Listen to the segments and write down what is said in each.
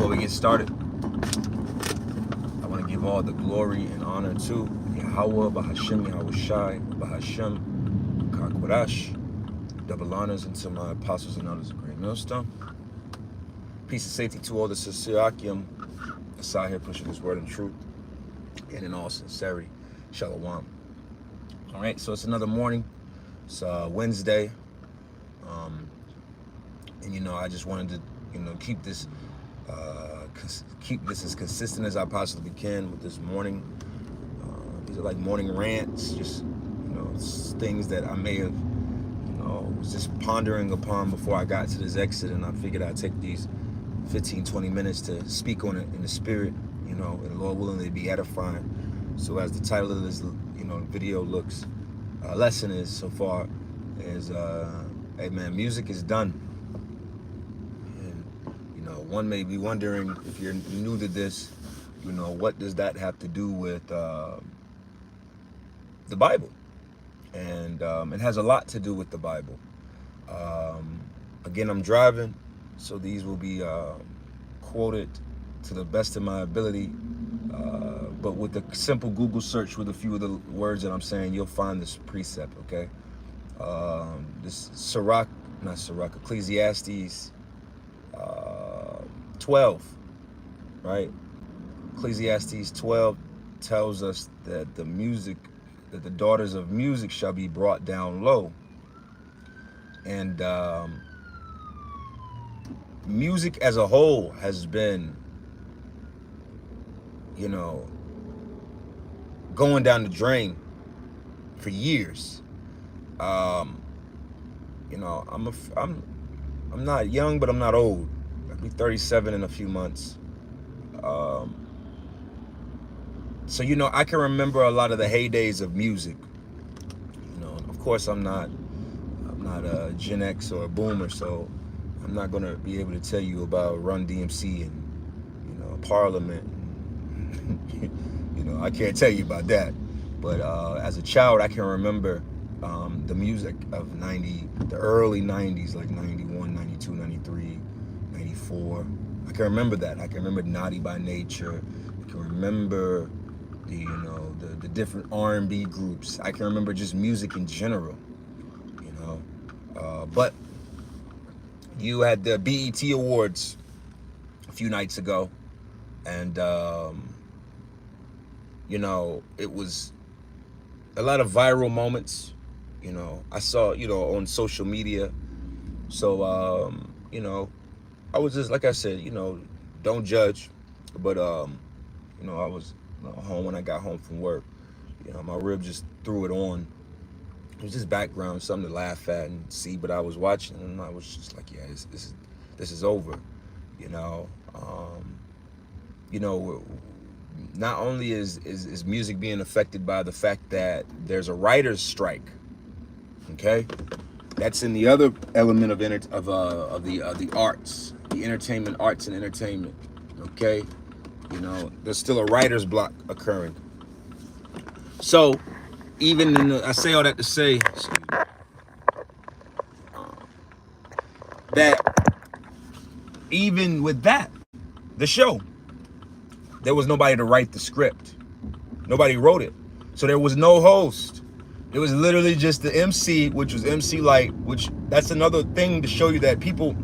Before we get started, I want to give all the glory and honor to Yahawah, BAHASHAM, Yahawashi, BAHASHAM, Kakwadash. Double honors into my apostles and elders of Greatmillstone. Peace and safety to all the sincere Akim aside here pushing this word and truth. And in all sincerity, Shalom. All right, so it's another morning. It's Wednesday. And I just wanted to, keep this as consistent as I possibly can with this morning. These are like morning rants, just things that I may have, was just pondering upon before I got to this exit, and I figured I'd take these 15-20 minutes to speak on it in the spirit, and Lord willing, they be edifying. So as the title of this, video looks, lesson is so far is, hey man, music is done. One may be wondering, if you're new to this, what does that have to do with the Bible? And it has a lot to do with the Bible. Again, I'm driving, so these will be quoted to the best of my ability. But with a simple Google search with a few of the words that I'm saying, you'll find this precept, okay? This Ecclesiastes 12, right? Ecclesiastes 12 tells us that the daughters of music shall be brought down low. And music as a whole has been, going down the drain for years. I'm not young, but I'm not old. I'll be 37 in a few months. So I can remember a lot of the heydays of music. Of course I'm not a Gen X or a boomer, so I'm not gonna be able to tell you about Run DMC and Parliament. I can't tell you about that. But as a child, I can remember the music of the early 90s, like 91, 92, 93, 94. I can remember that. I can remember Naughty by Nature. I can remember the different R&B groups. I can remember just music in general, but you had the BET Awards a few nights ago, and it was a lot of viral moments. I saw on social media. So I was just, like I said, don't judge, but I was home when I got home from work. My rib just threw it on. It was just background, something to laugh at and see. But I was watching, and I was just like, yeah, this is over. Not only is music being affected by the fact that there's a writer's strike. Okay, that's in the other element of the arts, the entertainment, arts and entertainment. Okay, there's still a writer's block occurring. So even I say all that to say that even with that, the show, there was nobody to write the script. Nobody wrote it. So there was no host. It was literally just the MC, which was MC Light, which that's another thing to show you that people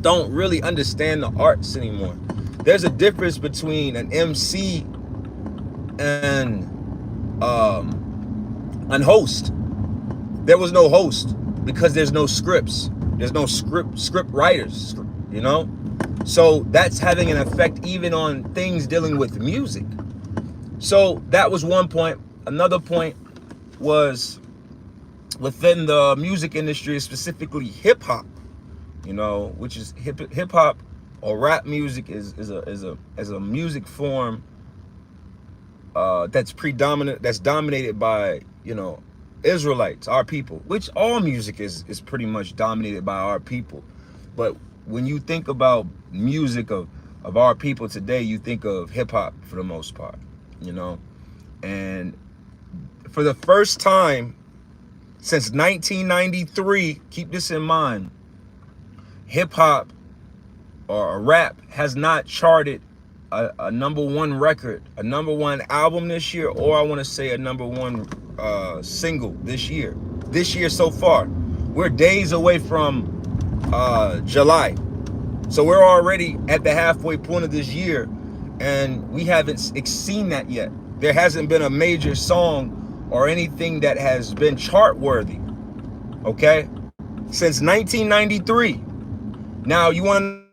don't really understand the arts anymore. There's a difference between an MC and an host. There was no host because there's no scripts. There's no script writers, So that's having an effect even on things dealing with music. So that was one point. Another point was within the music industry, specifically hip hop, which is hip hop or rap music is a music form that's dominated by Israelites, our people, which all music is pretty much dominated by our people. But when you think about music of our people today, you think of hip hop for the most part, and for the first time since 1993, keep this in mind, hip hop or a rap has not charted a #1 record, a #1 album this year, or I want to say a #1 single this year. This year so far, we're days away from July, so we're already at the halfway point of this year, and we haven't seen that yet. There hasn't been a major song or anything that has been chart worthy, okay, since 1993. Now, you want to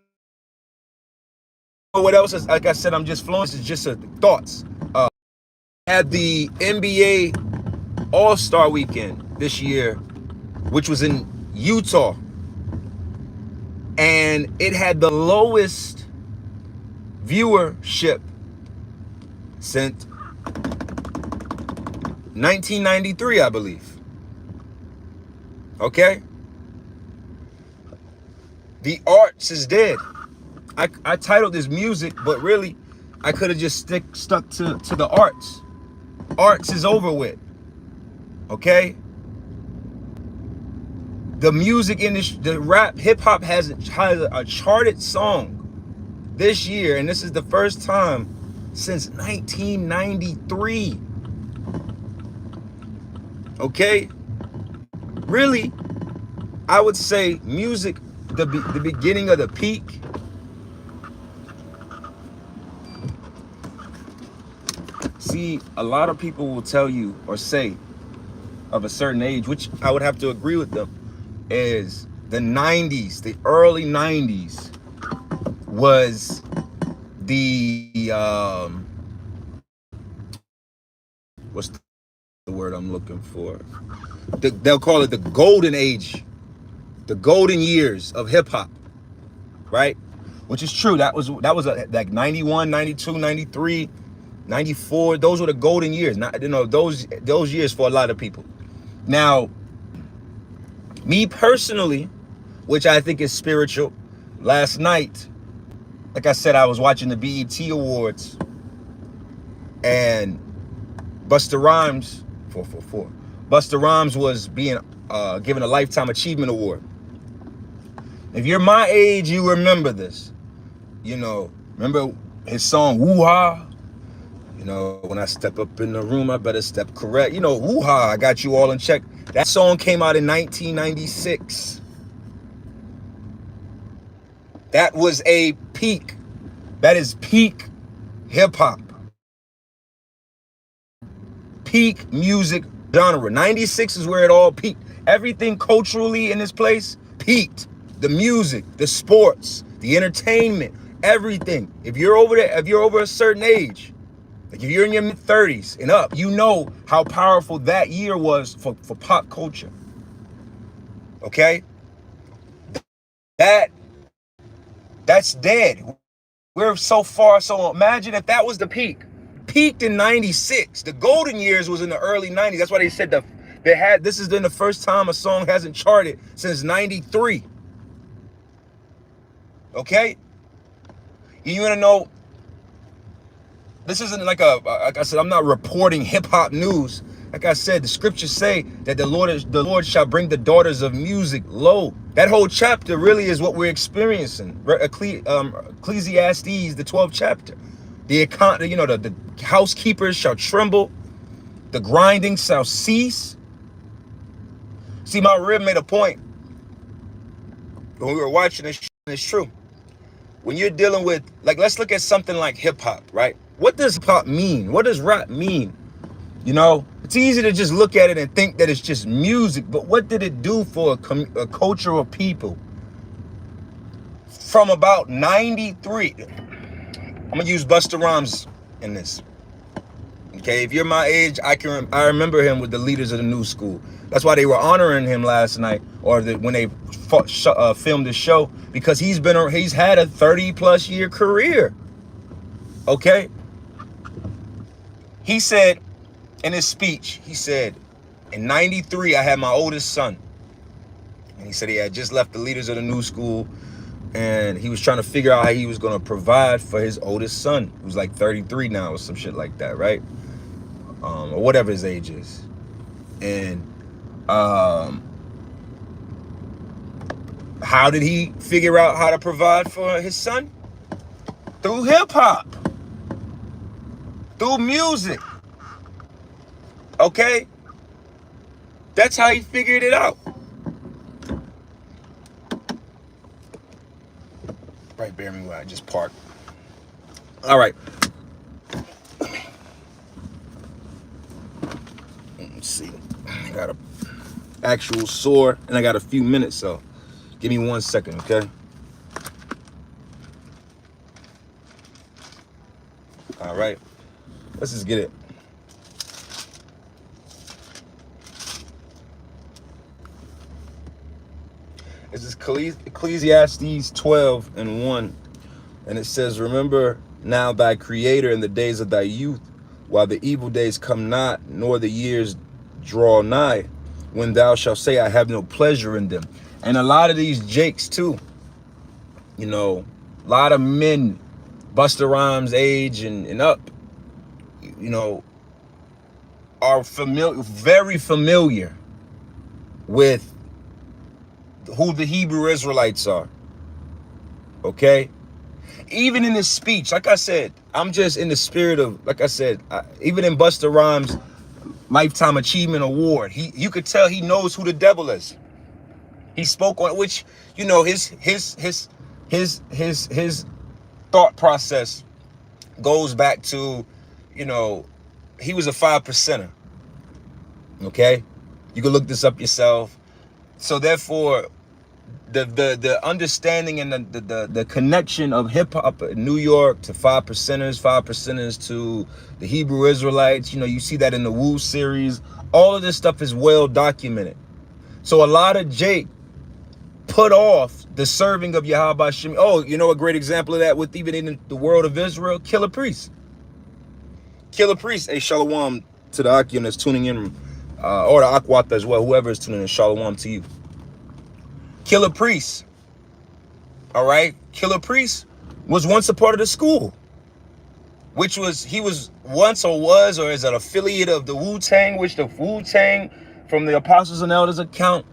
know what else is? Like I said, I'm just flowing. This is just thoughts. At the NBA All-Star Weekend this year, which was in Utah, and it had the lowest viewership since 1993, I believe. Okay? The arts is dead. I titled this music, but really, I could have just stuck to the arts. Arts is over with. Okay? The music industry, the rap, hip-hop has a charted song this year, and this is the first time since 1993. Okay? Really, I would say music, the beginning of the peak, see, a lot of people will tell you or say of a certain age, which I would have to agree with them, is the 90s, the early 90s was the, what's the word I'm looking for? They'll call it the golden age, the golden years of hip hop, right? Which is true. That was like 91, 92, 93, 94. Those were the golden years. Not, you know, those years for a lot of people. Now, me personally, which I think is spiritual, last night, like I said, I was watching the BET Awards, and Busta Rhymes, 444, Busta Rhymes was being given a Lifetime Achievement Award. If you're my age, you remember this. You know, remember his song, Woo-Ha? You know, when I step up in the room, I better step correct. You know, Woo-Ha, I got you all in check. That song came out in 1996. That was a peak. That is peak hip-hop. Peak music genre. 96 is where it all peaked. Everything culturally in this place peaked. The music, the sports, the entertainment, everything. If you're over there, if you're over a certain age, like if you're in your mid-30s and up, you know how powerful that year was for pop culture. Okay? That's dead. We're so far. So imagine if that was the peak. Peaked in 96. The golden years was in the early 90s. That's why they said this has been the first time a song hasn't charted since 93. Okay? You want to know, this isn't like like I said, I'm not reporting hip-hop news. Like I said, the scriptures say that the Lord shall bring the daughters of music low. That whole chapter really is what we're experiencing. Ecclesiastes, the 12th chapter. The housekeepers shall tremble. The grinding shall cease. See, my rib made a point when we were watching this. It's true. When you're dealing with, like, let's look at something like hip hop, right? What does hip hop mean? What does rap mean? You know, it's easy to just look at it and think that it's just music, but what did it do for a culture of people? From about 93, I'm gonna use Busta Rhymes in this. Okay, if you're my age, I remember him with the leaders of the new school. That's why they were honoring him last night, or when they filmed the show, because he's had a 30+ year career. Okay, he said in his speech, he said, in 93, I had my oldest son, and he said he had just left the leaders of the new school, and he was trying to figure out how he was going to provide for his oldest son, who's like 33 now or some shit like that, right? Or whatever his age is. And How did he figure out how to provide for his son? Through hip-hop. Through music. Okay? That's how he figured it out. Right, bear me while I just parked. All right. Let's see. I got a actual sore, and I got a few minutes, so give me 1 second, okay? All right. Let's just get it. This is Ecclesiastes 12:1, and it says, "Remember now thy Creator in the days of thy youth, while the evil days come not, nor the years draw nigh, when thou shalt say, I have no pleasure in them." And a lot of these jakes too, you know, a lot of men, Busta Rhymes age and up, you know, are very familiar with who the Hebrew Israelites are. Okay? Even in his speech, like I said, I'm just in the spirit of, like I said, even in Busta Rhymes' Lifetime Achievement Award, you could tell he knows who the devil is. He spoke on, which, you know, his thought process goes back to, you know, he was a 5%er. Okay? You can look this up yourself. So therefore, the understanding and the connection of hip hop in New York to 5%ers to the Hebrew Israelites, you know, you see that in the Wu series. All of this stuff is well documented. So a lot of Jake put off the serving of Yahawashi. Oh, you know a great example of that with even in the world of Israel? Killer Priest. Killer Priest, a shalom to the Akim that's tuning in, or the Akwata as well, whoever is tuning in, shalom to you. Killer Priest, all right? Killer Priest was once a part of the school, which was, he was once or is an affiliate of the Wu-Tang, which the Wu-Tang from the Apostles and Elders account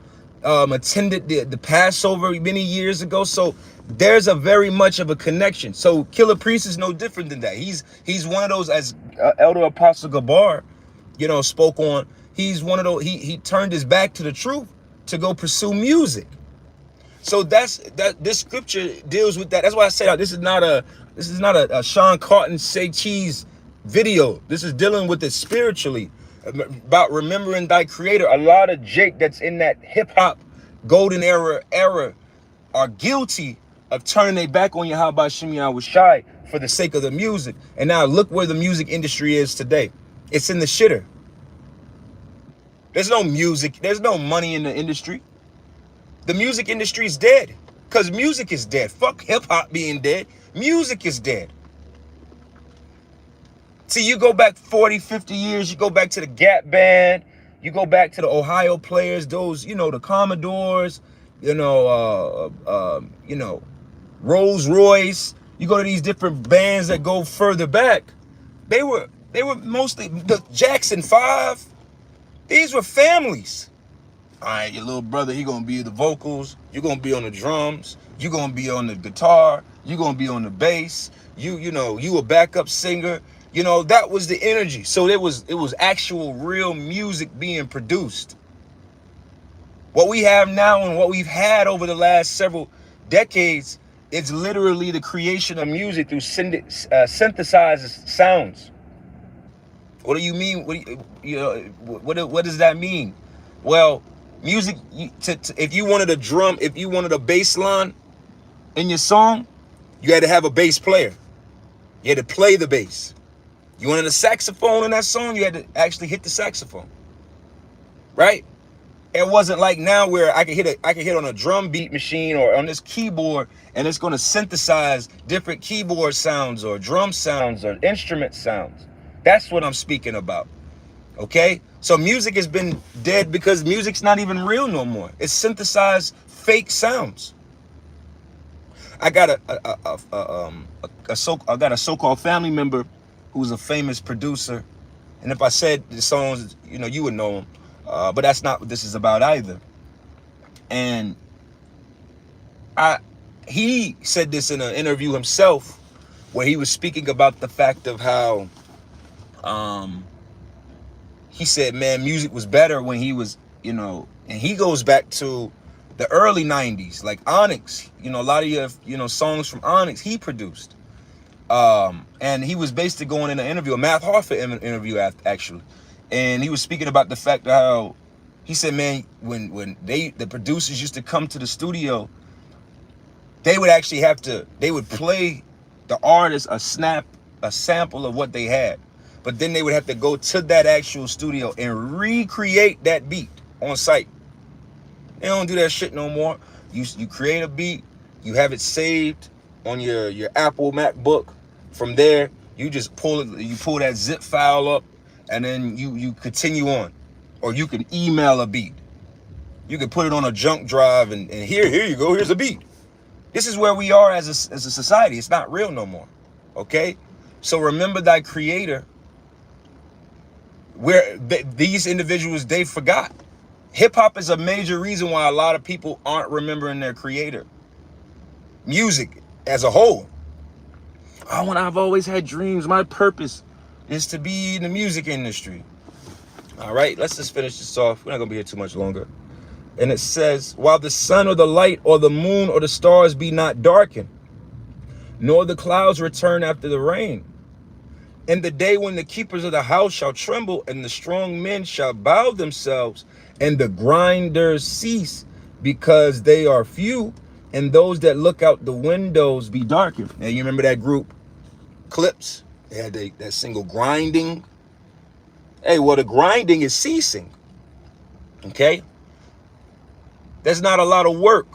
attended the Passover many years ago. So there's a very much of a connection. So Killer Priest is no different than that. He's one of those, as Elder Apostle Gabar, you know, spoke on. He's one of those, he turned his back to the truth to go pursue music. So this scripture deals with that. That's why I said this is not a Sean Carton say cheese video. This is dealing with it spiritually, about remembering thy Creator. A lot of Jake that's in that hip hop golden era are guilty of turning their back on Yahawashi for the sake of the music. And now look where the music industry is today. It's in the shitter. There's no music. There's no money in the industry. The music industry is dead because music is dead. Fuck hip hop being dead. Music is dead. See, you go back 40, 50 years, you go back to the Gap Band, you go back to the Ohio Players, those, you know, the Commodores, you know, Rolls Royce. You go to these different bands that go further back. They were mostly the Jackson 5. These were families. All right, your little brother, he gonna be the vocals, you're gonna be on the drums, you're gonna be on the guitar, you're gonna be on the bass, you know, you a backup singer, you know, that was the energy. So it was actual real music being produced. What we have now and what we've had over the last several decades is literally the creation of music through synthesized sounds. What do you mean? What does that mean? Well, music, if you wanted a drum, if you wanted a bass line in your song, you had to have a bass player. You had to play the bass. You wanted a saxophone in that song, you had to actually hit the saxophone. Right? It wasn't like now where I could hit on a drum beat machine or on this keyboard and it's going to synthesize different keyboard sounds or drum sounds or instrument sounds. That's what I'm speaking about. Okay? So music has been dead because music's not even real no more. It's synthesized fake sounds. I got a so-called family member who's a famous producer, and if I said the songs, you know, you would know him. But that's not what this is about either. And he said this in an interview himself, where he was speaking about the fact of how he said, man, music was better when he was, and he goes back to the early 90s, like Onyx, a lot of your, songs from Onyx he produced. And he was basically going in an interview, a Math Harford interview actually. And he was speaking about the fact of how, he said, man, when the producers used to come to the studio, they would actually they would play the artist a sample of what they had. But then they would have to go to that actual studio and recreate that beat on site. They don't do that shit no more. You create a beat, you have it saved on your Apple MacBook. From there, you just pull that zip file up, and then you continue on. Or you can email a beat. You can put it on a junk drive, and here you go, here's a beat. This is where we are as a society. It's not real no more. Okay? So remember thy creator. Where these individuals, they forgot. Hip-hop is a major reason why a lot of people aren't remembering their creator. Music as a whole. I've always had dreams. My purpose is to be in the music industry. All right, let's just finish this off. We're not going to be here too much longer. And it says, while the sun or the light or the moon or the stars be not darkened, nor the clouds return after the rain, in the day when the keepers of the house shall tremble, and the strong men shall bow themselves, and the grinders cease, because they are few, and those that look out the windows be darkened. Now, you remember that group, Clips? They had that single, Grinding. Hey, well, the grinding is ceasing. Okay? There's not a lot of work.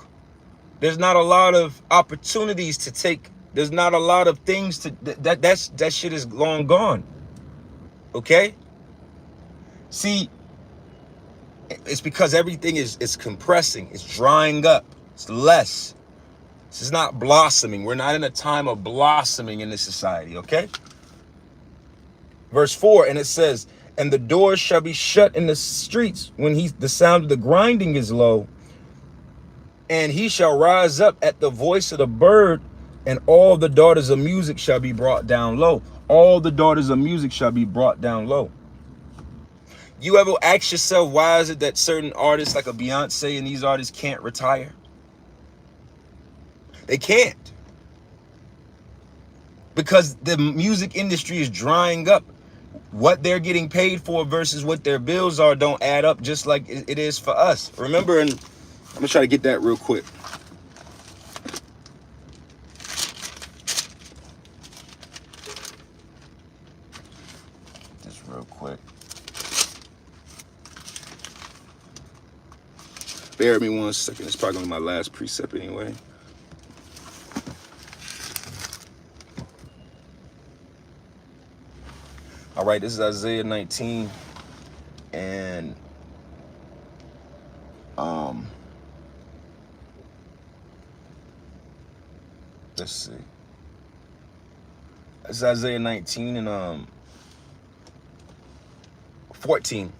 There's not a lot of opportunities to take. There's not a lot of things to that shit is long gone. Okay? See, it's because everything is compressing, it's drying up, it's less. This is not blossoming. We're not in a time of blossoming in this society, okay? Verse 4, and it says, and the doors shall be shut in the streets when the sound of the grinding is low, and he shall rise up at the voice of the bird, and all the daughters of music shall be brought down low. All the daughters of music shall be brought down low. You ever ask yourself, why is it that certain artists like a Beyonce and these artists can't retire? They can't. Because the music industry is drying up. What they're getting paid for versus what their bills are don't add up, just like it is for us. Remember, and I'm going to try to get that real quick. Just real quick. Bear with me 1 second. It's probably going to be my last precept anyway. All right, this is Isaiah 19. And let's see. It's Isaiah 19 and 14.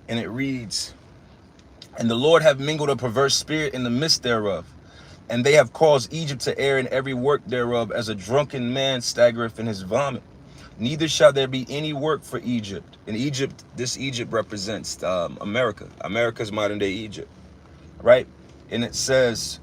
And it reads, and the Lord have mingled a perverse spirit in the midst thereof, and they have caused Egypt to err in every work thereof, as a drunken man staggereth in his vomit. Neither shall there be any work for Egypt. In Egypt, this Egypt represents America. America's modern day Egypt, right? And it says,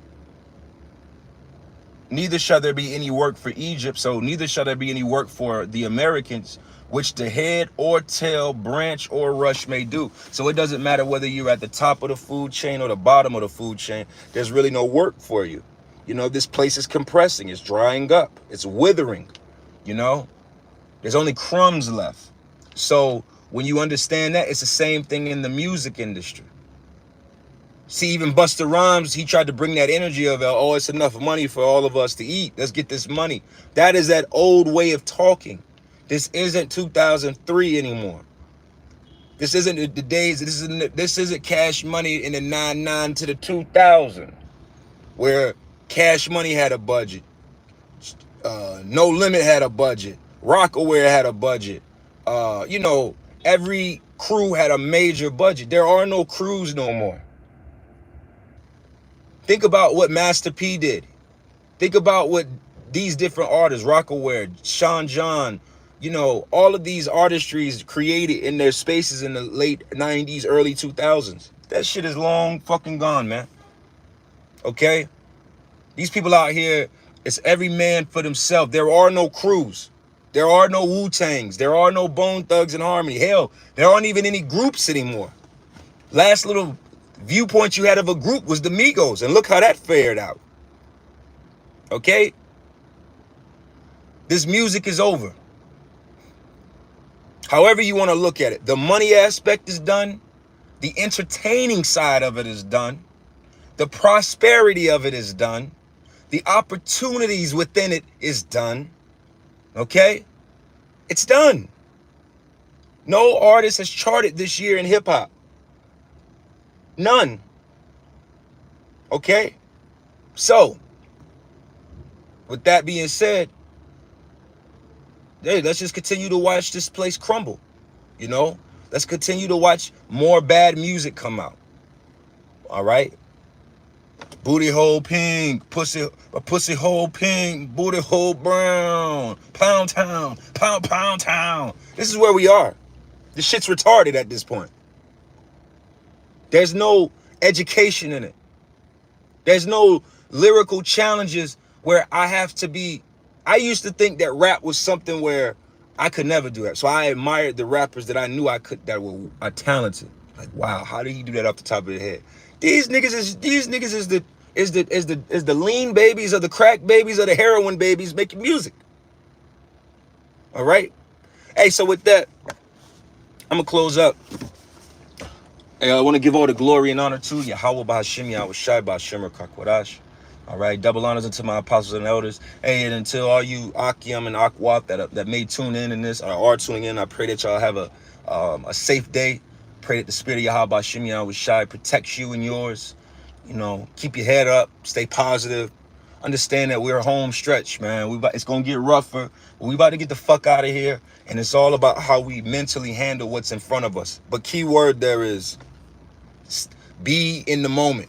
neither shall there be any work for Egypt. So neither shall there be any work for the Americans, which the head or tail, branch or rush may do. So it doesn't matter whether you're at the top of the food chain or the bottom of the food chain. There's really no work for you. You know, this place is compressing. It's drying up. It's withering, you know. There's only crumbs left. So when you understand that, it's the same thing in the music industry. See, even Busta Rhymes, he tried to bring that energy of, oh, it's enough money for all of us to eat. Let's get this money. That is that old way of talking. This isn't 2003 anymore. This isn't the days. This isn't Cash Money in the 99 to the 2000, where Cash Money had a budget. No Limit had a budget. Rockaware had a budget. You know, every crew had a major budget. There are no crews no more. Think about what Master P did. Think about what these different artists, Rockaware, Sean John, you know, all of these artistries created in their spaces in the late 90s, early 2000s. That shit is long fucking gone, man. Okay? These people out here, it's every man for themselves. There are no crews. There are no Wu-Tangs. There are no Bone Thugs and Harmony. Hell, there aren't even any groups anymore. Last little viewpoint you had of a group was the Migos, and look how that fared out. Okay? This music is over. However you want to look at it. The money aspect is done. The entertaining side of it is done. The prosperity of it is done. The opportunities within it is done. Okay? It's done. No artist has charted this year in hip-hop. None. Okay? So, with that being said, hey, let's just continue to watch this place crumble. You know? Let's continue to watch more bad music come out. All right? Booty hole pink, pussy hole pink, booty hole brown, pound town, pound town. This is where we are. This shit's retarded at this point. There's no education in it. There's no lyrical challenges where I have to be. I used to think that rap was something where I could never do that. So I admired the rappers that I knew I could, that were talented. Like, wow, how did he do that off the top of their head? These niggas is the lean babies or the crack babies or the heroin babies making music. All right. Hey, so with that, I'm gonna close up. Hey, I want to give all the glory and honor to Yahawah, BAHASHAM, Yahawashi, BAHASHAM, Kakwadash. All right, double honors unto my apostles and elders. Hey, and until all you Akim and Akwat that may tune in this or are tuning in, I pray that y'all have a safe day. Pray that the spirit of Yahawah, BAHASHAM, Yahawashi protects you and yours. You know, keep your head up, stay positive. Understand that we're home stretch, man. It's gonna get rougher. We about to get the fuck out of here, and it's all about how we mentally handle what's in front of us. But key word there is be in the moment.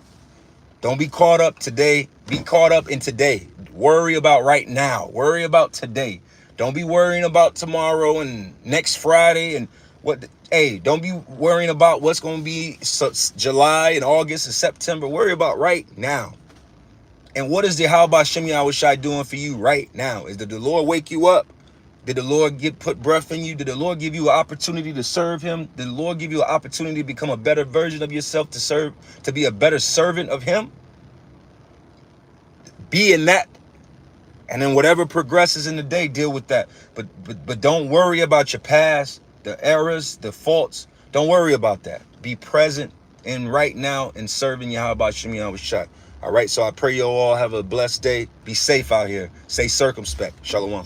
Don't be caught up today. Be caught up in today. Worry about right now. Worry about today. Don't be worrying about tomorrow and next Friday and what. Hey, don't be worrying about what's going to be July and August and September. Worry about right now. And what is the Yahawah BAHASHAM Yahawashi doing for you right now? Did the Lord wake you up? Did the Lord put breath in you? Did the Lord give you an opportunity to serve him? Did the Lord give you an opportunity to become a better version of yourself, to be a better servant of him? Be in that. And then whatever progresses in the day, deal with that. But don't worry about your past, the errors, the faults. Don't worry about that. Be present in right now and serving Yahawah BAHASHAM Yahawashi. All right, so I pray you all have a blessed day. Be safe out here. Stay circumspect. Shalom.